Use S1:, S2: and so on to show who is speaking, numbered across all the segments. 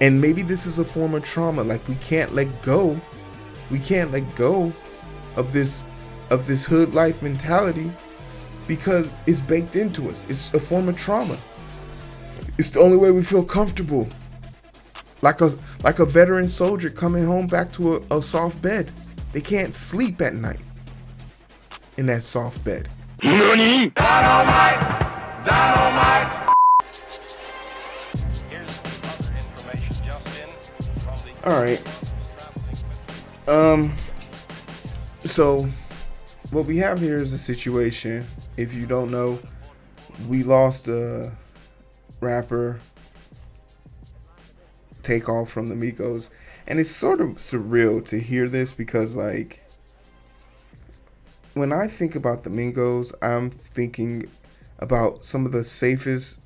S1: And maybe this is a form of trauma. Like we can't let go. We can't let go of this hood life mentality because it's baked into us. It's a form of trauma. It's the only way we feel comfortable. Like a veteran soldier coming home back to a soft bed. They can't sleep at night in that soft bed.
S2: NANI? Dynamite! Dynamite!
S3: Here's other information just in from the
S1: All right. So what we have here is a situation. If you don't know, we lost a rapper, Takeoff from the Migos, and it's sort of surreal to hear this because, like, when I think about the Migos, I'm thinking about some of the safest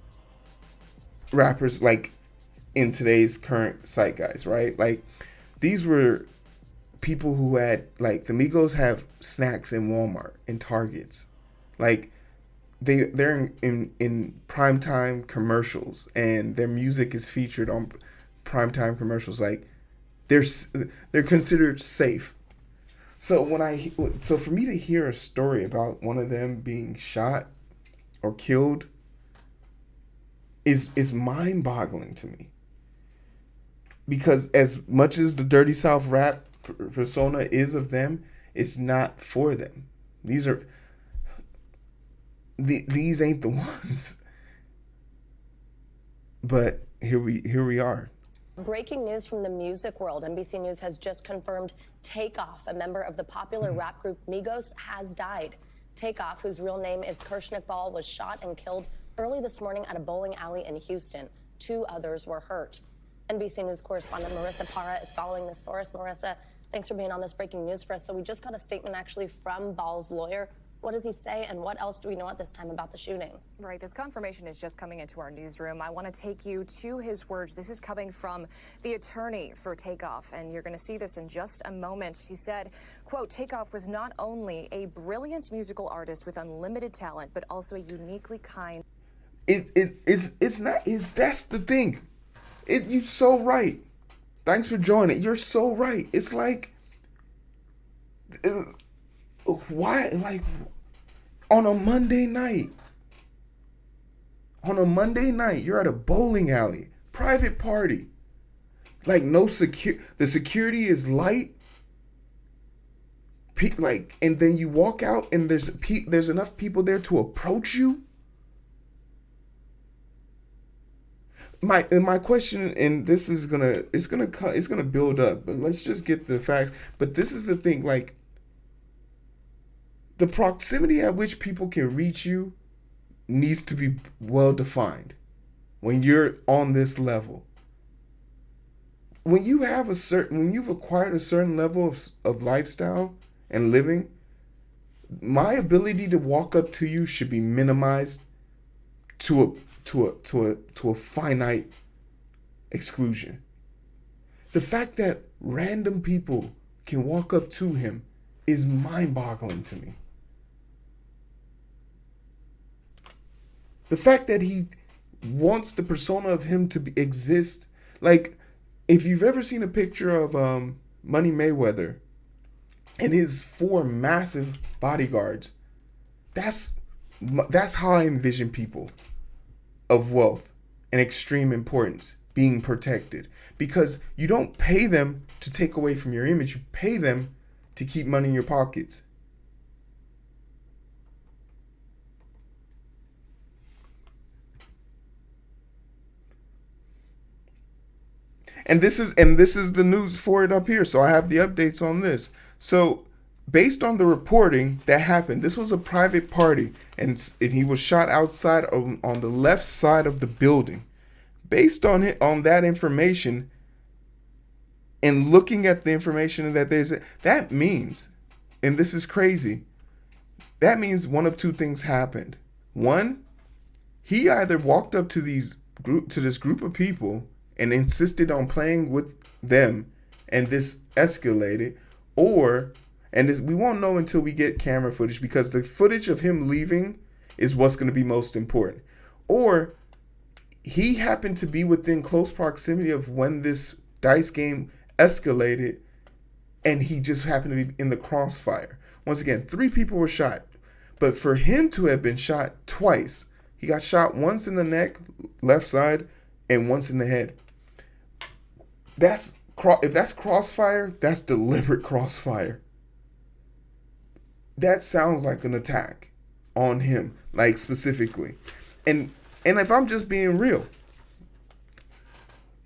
S1: rappers, like, in today's current zeitgeist, right? Like, these were people who had, like, the Migos have snacks in Walmart and Targets. Like, they're in primetime commercials, and their music is featured on primetime commercials. Like, they're considered safe. So for me to hear a story about one of them being shot or killed is mind-boggling to me. Because as much as the Dirty South rap persona is of them, it's not for them. These ain't the ones. But here we are.
S4: Breaking news from the music world. NBC News has just confirmed Takeoff, a member of the popular rap group Migos, has died. Takeoff, whose real name is Kirshnik Ball, was shot and killed early this morning at a bowling alley in Houston. 2 others were hurt. NBC News correspondent Marissa Parra is following this for us. Marissa, thanks for being on this breaking news for us. So we just got a statement actually from Ball's lawyer. What does he say, and what else do we know at this time about the shooting?
S5: Right, this confirmation is just coming into our newsroom. I want to take you to his words. This is coming from the attorney for Takeoff, and you're going to see this in just a moment. He said, quote, Takeoff was not only a brilliant musical artist with unlimited talent, but also a uniquely kind.
S1: That's the thing. You're so right. Thanks for joining. You're so right. It's like, why, like, on a Monday night, you're at a bowling alley, private party, like the security is light, like, and then you walk out and there's enough people there to approach you. My question, and this is gonna build up, but let's just get the facts. But this is the thing, like, the proximity at which people can reach you needs to be well defined when you're on this level. When you've acquired a certain level of lifestyle and living, my ability to walk up to you should be minimized to a finite exclusion. The fact that random people can walk up to him is mind-boggling to me. The fact that he wants the persona of him to exist, like, if you've ever seen a picture of Money Mayweather and his 4 massive bodyguards, that's how I envision people of wealth and extreme importance being protected, because you don't pay them to take away from your image, you pay them to keep money in your pockets. And this is the news for it up here. So I have the updates on this. So based on the reporting that happened, this was a private party, and he was shot outside on the left side of the building. Based on that information, and looking at the information that means, and this is crazy, that means one of 2 things happened. One, he either walked up to this group of people and insisted on playing with them, and this escalated, we won't know until we get camera footage, because the footage of him leaving is what's going to be most important. Or he happened to be within close proximity of when this dice game escalated, and he just happened to be in the crossfire. Once again, 3 people were shot, but for him to have been shot twice, he got shot once in the neck, left side, and once in the head. If that's crossfire, that's deliberate crossfire. That sounds like an attack on him, like specifically. And if I'm just being real,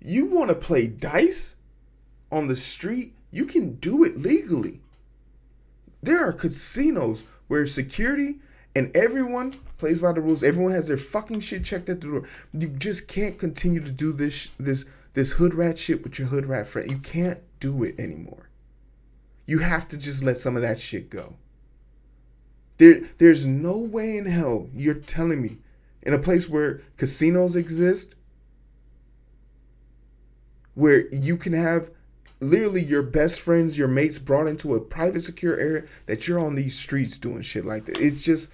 S1: you want to play dice on the street, you can do it legally. There are casinos where security and everyone plays by the rules. Everyone has their fucking shit checked at the door. You just can't continue to do this hood rat shit with your hood rat friend. You can't do it anymore. You have to just let some of that shit go. There's no way in hell you're telling me in a place where casinos exist, where you can have literally your best friends, your mates brought into a private secure area, that you're on these streets doing shit like that. It's just,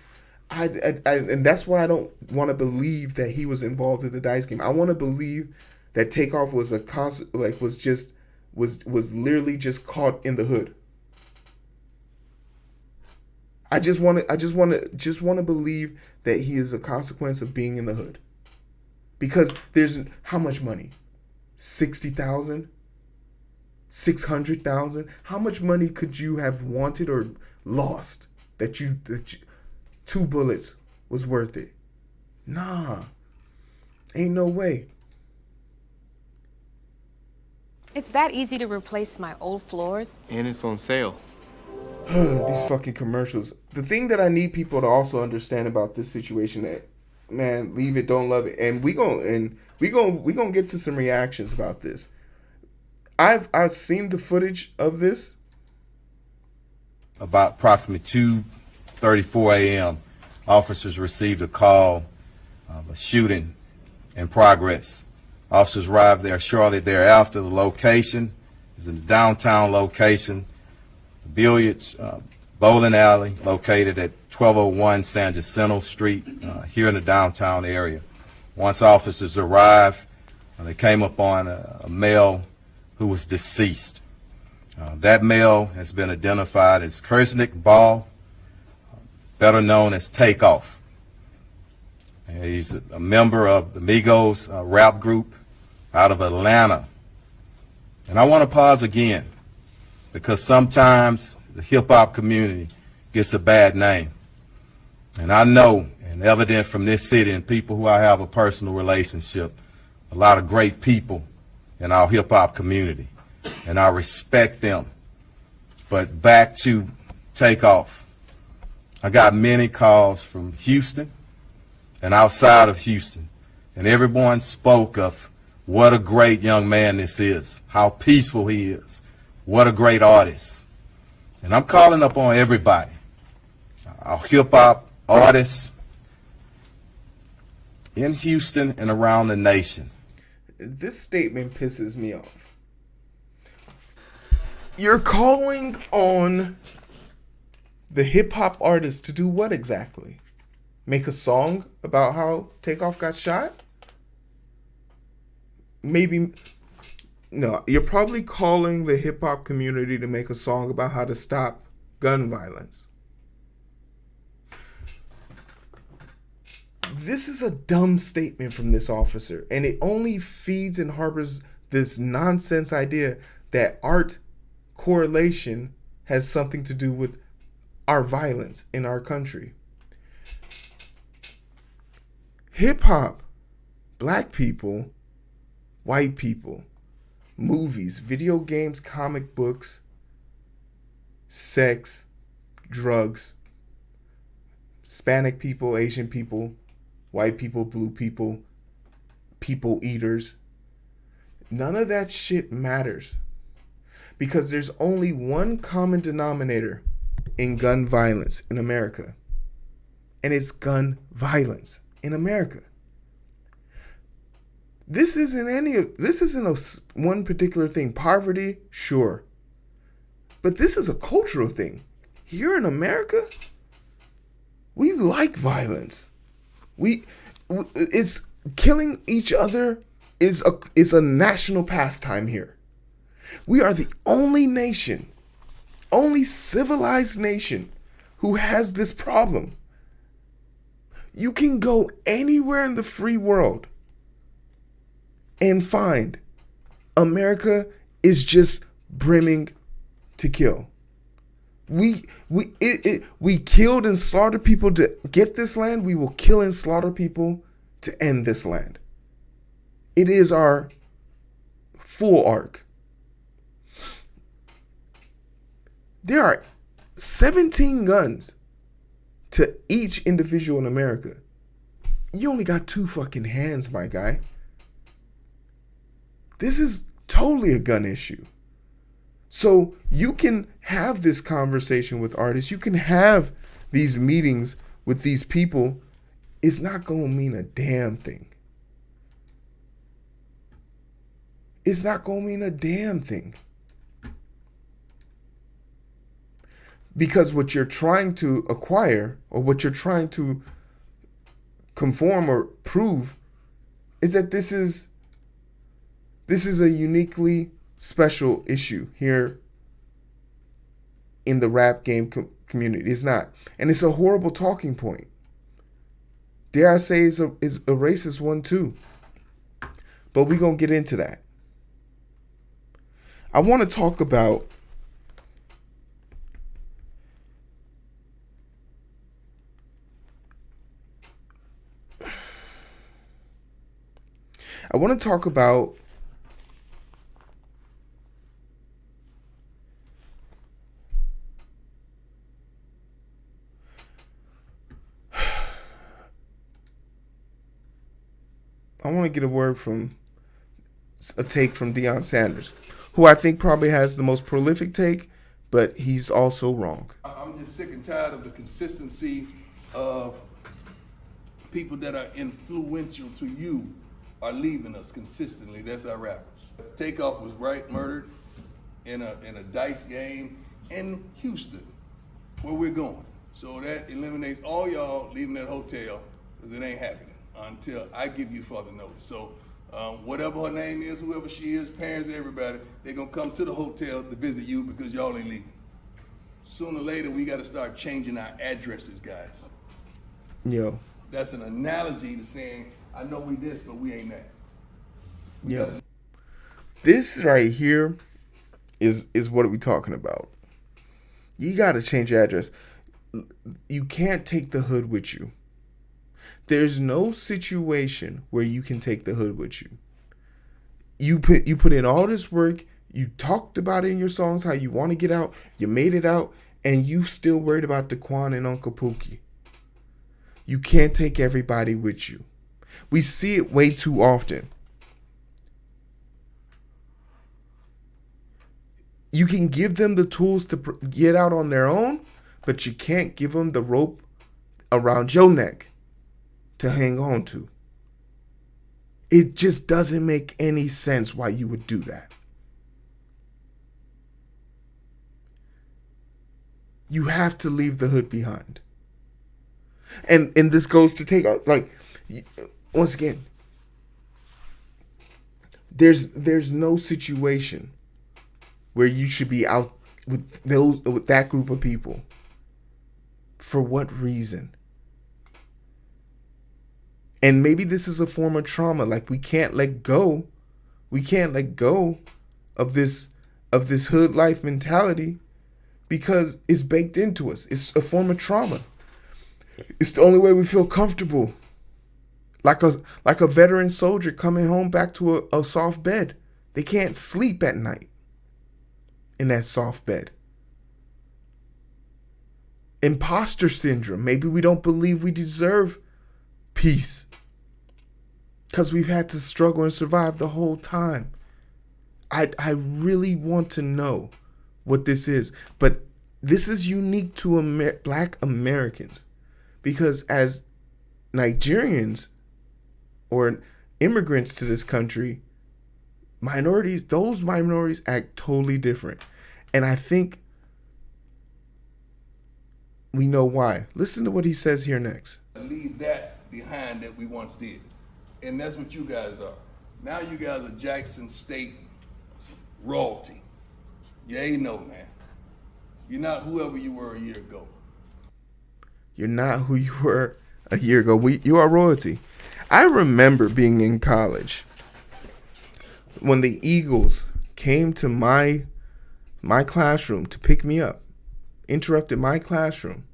S1: and that's why I don't want to believe that he was involved in the dice game. I want to believe that Takeoff was was literally just caught in the hood. I just want to believe that he is a consequence of being in the hood. Because there's how much money? 60,000? 600,000? How much money could you have wanted or lost that you 2 bullets was worth it? Nah. Ain't no way.
S6: It's that easy to replace my old floors.
S7: And it's on sale.
S1: These fucking commercials. The thing that I need people to also understand about this situation, that, man, leave it, don't love it, and we gonna get to some reactions about this. I've seen the footage of this.
S8: About approximately 2:34 a.m., officers received a call of a shooting in progress. Officers arrived there shortly thereafter. The location is in the downtown location. Billiards bowling alley located at 1201 San Jacinto Street here in the downtown area. Once officers arrived, they came upon a male who was deceased. That male has been identified as Kirshnik Ball, better known as Takeoff. He's a member of the Migos rap group out of Atlanta. And I want to pause again, because sometimes the hip-hop community gets a bad name. And I know, and evident from this city and people who I have a personal relationship, a lot of great people in our hip-hop community, and I respect them. But back to Takeoff. I got many calls from Houston and outside of Houston, and everyone spoke of what a great young man this is, how peaceful he is, what a great artist. And I'm calling up on everybody, our hip-hop artists in Houston and around the nation.
S1: This statement pisses me off. You're calling on the hip-hop artists to do what exactly? Make a song about how Takeoff got shot? Maybe... No, you're probably calling the hip-hop community to make a song about how to stop gun violence. This is a dumb statement from this officer, and it only feeds and harbors this nonsense idea that art correlation has something to do with our violence in our country. Hip-hop, black people, white people, movies, video games, comic books, sex, drugs, Hispanic people, Asian people, white people, blue people, people eaters. None of that shit matters, because there's only one common denominator in gun violence in America, and it's gun violence in America. This isn't one particular thing. Poverty, sure. But this is a cultural thing. Here in America, we like violence. It's killing each other is a national pastime here. We are the only nation, only civilized nation who has this problem. You can go anywhere in the free world and find America is just brimming to kill. We killed and slaughtered people to get this land. We will kill and slaughter people to end this land. It is our full arc. There are 17 guns to each individual in America. You only got 2 fucking hands, my guy. This is totally a gun issue. So you can have this conversation with artists. You can have these meetings with these people. It's not going to mean a damn thing. It's not going to mean a damn thing. Because what you're trying to acquire or what you're trying to conform or prove is that this is a uniquely special issue here in the rap game community. It's not. And it's a horrible talking point. Dare I say is a racist one too. But we're going to get into that. I want to talk about get a take from Deion Sanders, who I think probably has the most prolific take, but he's also wrong.
S7: I'm just sick and tired of the consistency of people that are influential to you are leaving us consistently. That's our rappers. Takeoff was murdered in a dice game in Houston, where we're going. So that eliminates all y'all leaving that hotel, because it ain't happening until I give you further notice. So whatever her name is, whoever she is, parents, everybody, they're gonna come to the hotel to visit you because y'all ain't leaving. Sooner or later, we gotta start changing our addresses, guys.
S1: Yo.
S7: That's an analogy to saying, I know we this, but we ain't that.
S1: Yo. This right here is what are we talking about? You gotta change your address. You can't take the hood with you. There's no situation where you can take the hood with you. You put in all this work, you talked about it in your songs, how you want to get out, you made it out, and you still worried about Daquan and Uncle Pookie. You can't take everybody with you. We see it way too often. You can give them the tools to get out on their own, but you can't give them the rope around your neck to hang on to. It just doesn't make any sense why you would do that. You have to leave the hood behind. And this goes to Takeoff. Like, once again, there's no situation where you should be out with that group of people. For what reason? And maybe this is a form of trauma. Like, we can't let go. We can't let go of this hood life mentality because it's baked into us. It's a form of trauma. It's the only way we feel comfortable. Like a veteran soldier coming home back to a soft bed. They can't sleep at night in that soft bed. Imposter syndrome. Maybe we don't believe we deserve peace because we've had to struggle and survive the whole time. I really want to know what this is, but this is unique to Black Americans, because as Nigerians or immigrants to this country, those minorities act totally different. And I think we know why. Listen to what he says here next.
S7: Leave that behind that we once did. And that's what you guys are. Now you guys are Jackson State royalty. You ain't no, man. You're not whoever you were a year ago.
S1: You're not who you were a year ago. You are royalty. I remember being in college when the Eagles came to my classroom to pick me up, interrupted my classroom,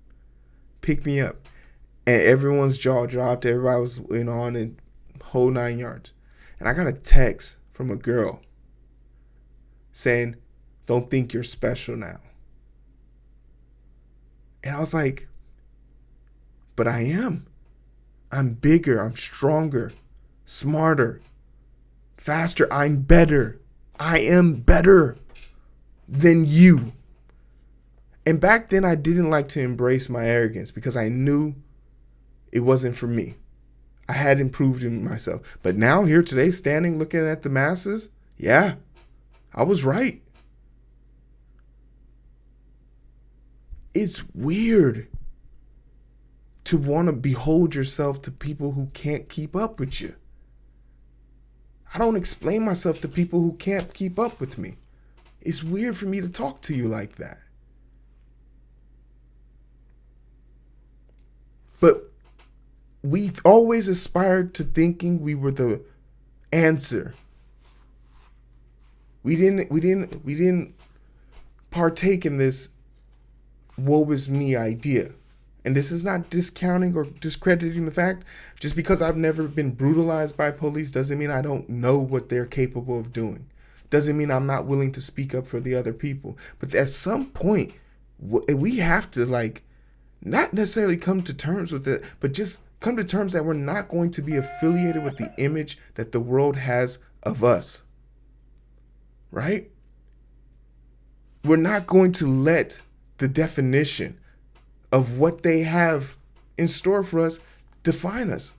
S1: picked me up, and everyone's jaw dropped. Everybody was on the whole 9 yards. And I got a text from a girl saying, "Don't think you're special now." And I was like, but I am. I'm bigger. I'm stronger, smarter, faster. I'm better. I am better than you. And back then, I didn't like to embrace my arrogance because I knew it wasn't for me. I had improved in myself. But now, here today, standing looking at the masses, yeah, I was right. It's weird to want to behold yourself to people who can't keep up with you. I don't explain myself to people who can't keep up with me. It's weird for me to talk to you like that. But we always aspired to thinking we were the answer. We didn't partake in this woe is me idea. And this is not discounting or discrediting the fact. Just because I've never been brutalized by police doesn't mean I don't know what they're capable of doing. Doesn't mean I'm not willing to speak up for the other people. But at some point, we have to not necessarily come to terms with it, but just come to terms that we're not going to be affiliated with the image that the world has of us. Right? We're not going to let the definition of what they have in store for us define us.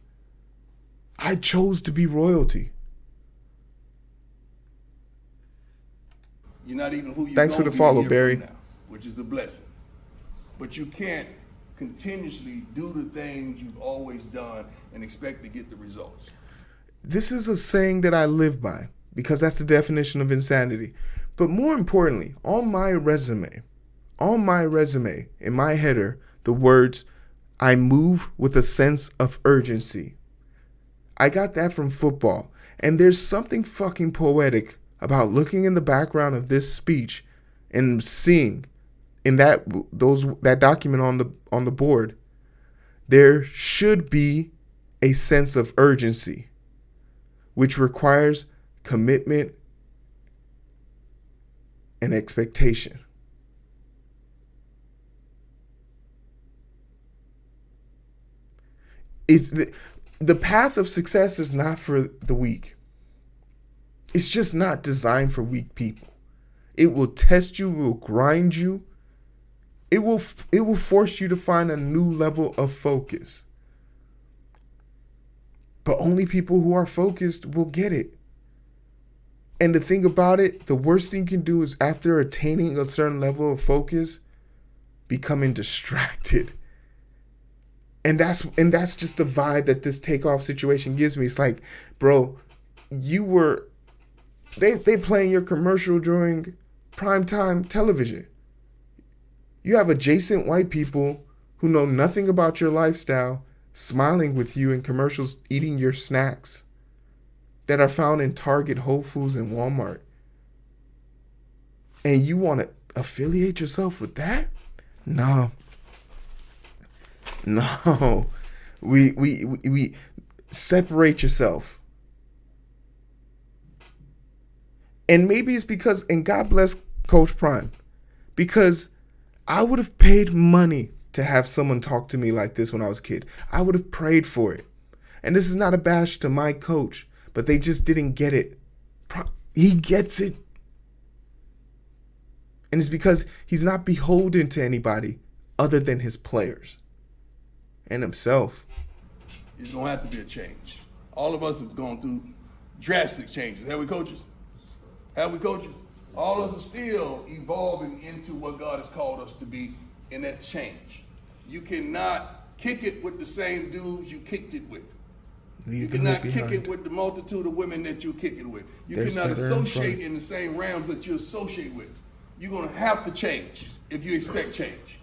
S1: I chose to be royalty.
S7: You're not even who you
S1: Thanks for the follow, Barry.
S7: Now, which is a blessing. But you can't continuously do the things you've always done and expect to get the results.
S1: This is a saying that I live by because that's the definition of insanity. But more importantly, on my resume, in my header, the words, "I move with a sense of urgency." I got that from football. And there's something fucking poetic about looking in the background of this speech and seeing in that document on the board, there should be a sense of urgency, which requires commitment and expectation. The path of success is not for the weak. It's just not designed for weak people. It will test you, it will grind you. It will force you to find a new level of focus. But only people who are focused will get it. And the thing about it, the worst thing you can do is after attaining a certain level of focus, becoming distracted. And that's just the vibe that this Takeoff situation gives me. It's like, bro, they playing your commercial during primetime television. You have adjacent white people who know nothing about your lifestyle smiling with you in commercials, eating your snacks that are found in Target, Whole Foods, and Walmart. And you want to affiliate yourself with that? No. We separate yourself. And maybe it's because, and God bless Coach Prime, because I would have paid money to have someone talk to me like this when I was a kid. I would have prayed for it. And this is not a bash to my coach, but they just didn't get it. He gets it. And it's because he's not beholden to anybody other than his players and himself.
S7: It's going to have to be a change. All of us have gone through drastic changes. Have we, coaches? All of us are still evolving into what God has called us to be, and that's change. You cannot kick it with the same dudes you kicked it with. You cannot kick it with the multitude of women that you kick it with. You cannot associate in the same realms that you associate with. You're going to have to change if you expect change.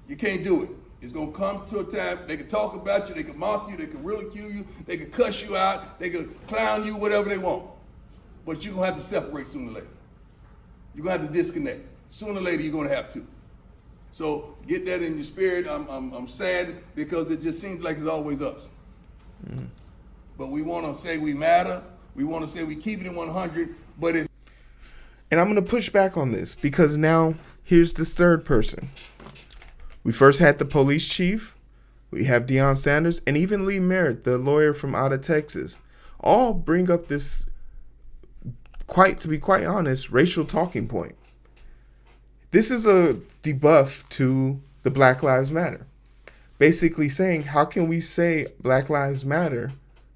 S7: You can't do it. It's going to come to a time, they can talk about you, they can mock you, they can ridicule you, they can cuss you out, they can clown you, whatever they want. But you're going to have to separate sooner or later. You're going to have to disconnect. Sooner or later, you're going to have to. So get that in your spirit. I'm sad because it just seems like it's always us. Mm. But we want to say we matter. We want to say we keep it in 100, but it's...
S1: And I'm going to push back on this because now here's this third person. We first had the police chief, we have Deion Sanders, and even Lee Merritt, the lawyer from out of Texas, all bring up this, to be quite honest, racial talking point. This is a debuff to the Black Lives Matter. Basically saying, how can we say Black Lives Matter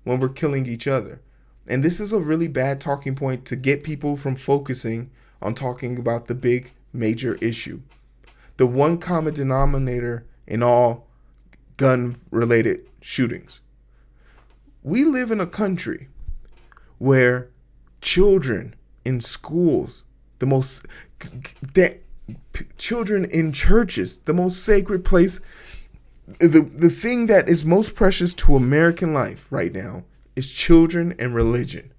S1: when we're killing each other? And this is a really bad talking point to get people from focusing on talking about the big major issue. The one common denominator in all gun-related shootings. We live in a country where children in schools, children in churches, the most sacred place, the thing that is most precious to American life right now is children and religion.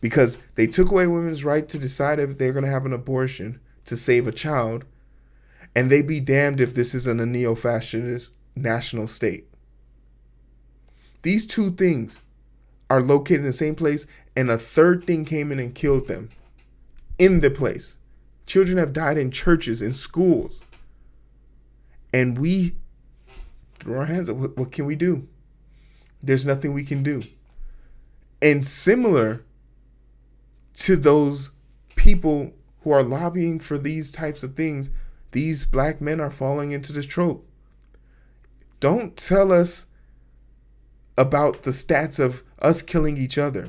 S1: Because they took away women's right to decide if they're going to have an abortion to save a child. And they be damned if this isn't a neo-fascist national state. These two things are located in the same place, and a third thing came in and killed them in the place. Children have died in churches, in schools. And we throw our hands up. What can we do? There's nothing we can do. And similar to those people who are lobbying for these types of things, these black men are falling into this trope. Don't tell us about the stats of us killing each other.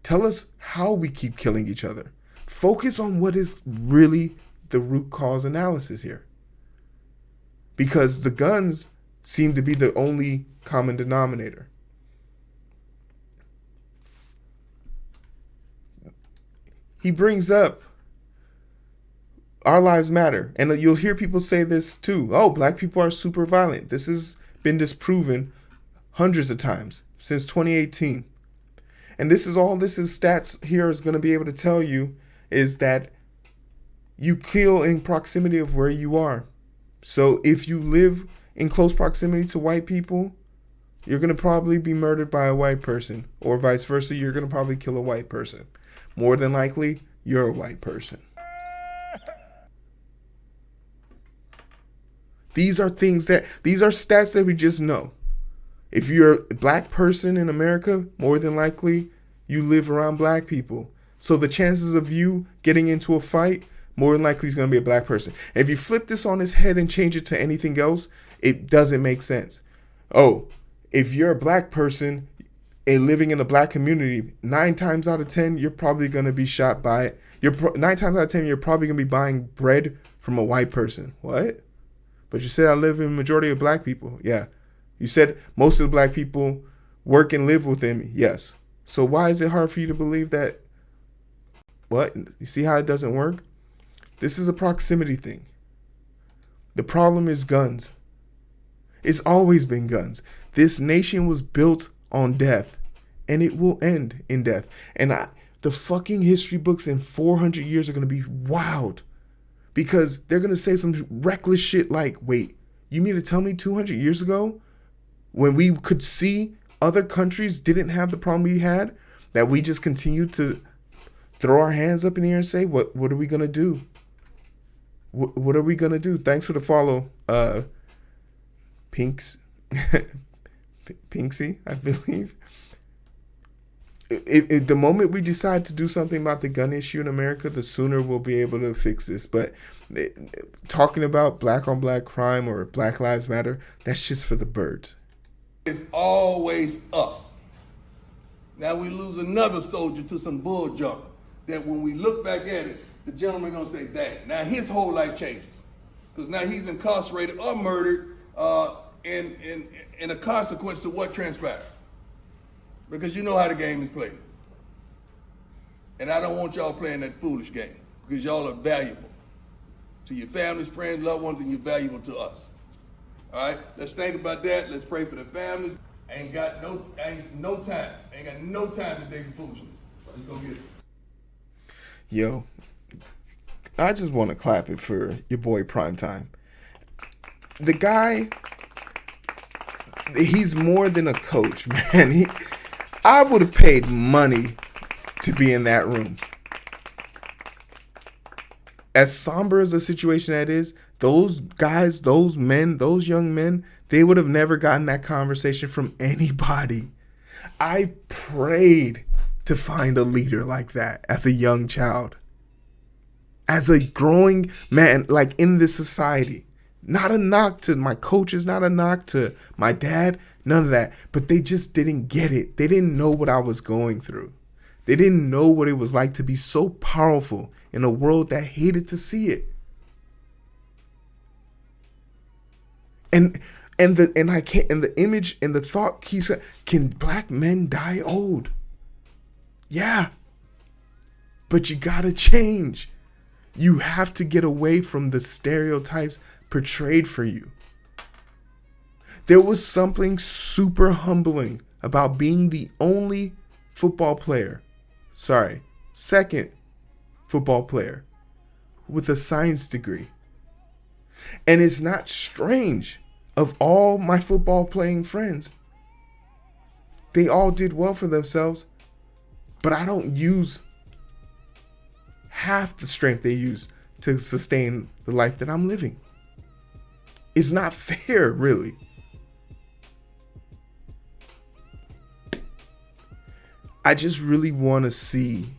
S1: Tell us how we keep killing each other. Focus on what is really the root cause analysis here. Because the guns seem to be the only common denominator. He brings up our lives matter. And you'll hear people say this too. Oh, black people are super violent. This has been disproven hundreds of times since 2018. And this is stats here is going to be able to tell you is that you kill in proximity of where you are. So if you live in close proximity to white people, you're going to probably be murdered by a white person, or vice versa. You're going to probably kill a white person. More than likely, you're a white person. These are stats that we just know. If you're a black person in America, more than likely you live around black people. So the chances of you getting into a fight, more than likely is going to be a black person. And if you flip this on its head and change it to anything else, it doesn't make sense. Oh, if you're a black person and living in a black community, 9 times out of 10, you're probably going to be shot by it. 9 times out of 10, you're probably going to be buying bread from a white person. What? But you said I live in a majority of black people. Yeah. You said most of the black people work and live with them. Yes. So why is it hard for you to believe that? What? You see how it doesn't work? This is a proximity thing. The problem is guns. It's always been guns. This nation was built on death, and it will end in death. And the fucking history books in 400 years are going to be wild. Because they're going to say some reckless shit like, wait, you mean to tell me 200 years ago, when we could see other countries didn't have the problem we had, that we just continued to throw our hands up in the air and say, what are we going to do? What are we going to do? Thanks for the follow, Pinksy, I believe. The moment we decide to do something about the gun issue in America, the sooner we'll be able to fix this. But talking about black on black crime or Black Lives Matter, that's just for the birds.
S7: It's always us. Now we lose another soldier to some bull junk that when we look back at it, the gentleman gonna say, dang, now his whole life changes. Because now he's incarcerated or murdered in a consequence of what transpired. because you know how the game is played. And I don't want y'all playing that foolish game because y'all are valuable to your families, friends, loved ones, and you're valuable to us. All right, let's think about that. Let's pray for the families. Ain't got no time. Ain't got no time to dig foolishness. Let's go get it.
S1: Yo, I just want to clap it for your boy Primetime. The guy, he's more than a coach, man. I would have paid money to be in that room. As somber as a situation that is, those guys, those men, those young men, they would have never gotten that conversation from anybody. I prayed to find a leader like that as a young child. As a growing man, like in this society. Not a knock to my coaches, not a knock to my dad, none of that. But they just didn't get it. They didn't know what I was going through. They didn't know what it was like to be so powerful in a world that hated to see it. And the image and the thought keeps, can black men die old? Yeah. But you gotta change. You have to get away from the stereotypes portrayed for you. There was something super humbling about being the only second football player with a science degree. And it's not strange. Of all my football playing friends, they all did well for themselves, but I don't use half the strength they use to sustain the life that I'm living. It's not fair, really. I just really want to see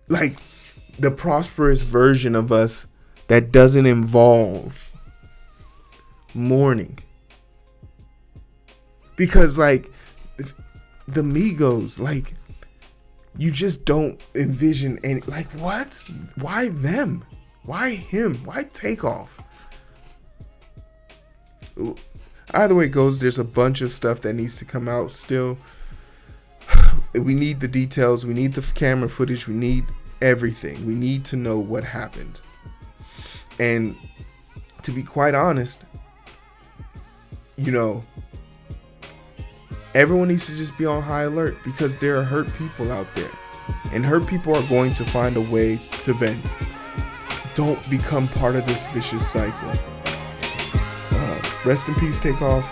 S1: like the prosperous version of us that doesn't involve mourning. Because like the Migos, like you just don't envision any, like what? Why them? Why him? Why Takeoff? Either way it goes, there's a bunch of stuff that needs to come out still. We need the details. We need the camera footage. We need everything. We need to know what happened. And to be quite honest, you know, everyone needs to just be on high alert because there are hurt people out there. And hurt people are going to find a way to vent. Don't become part of this vicious cycle. Rest in peace, Takeoff.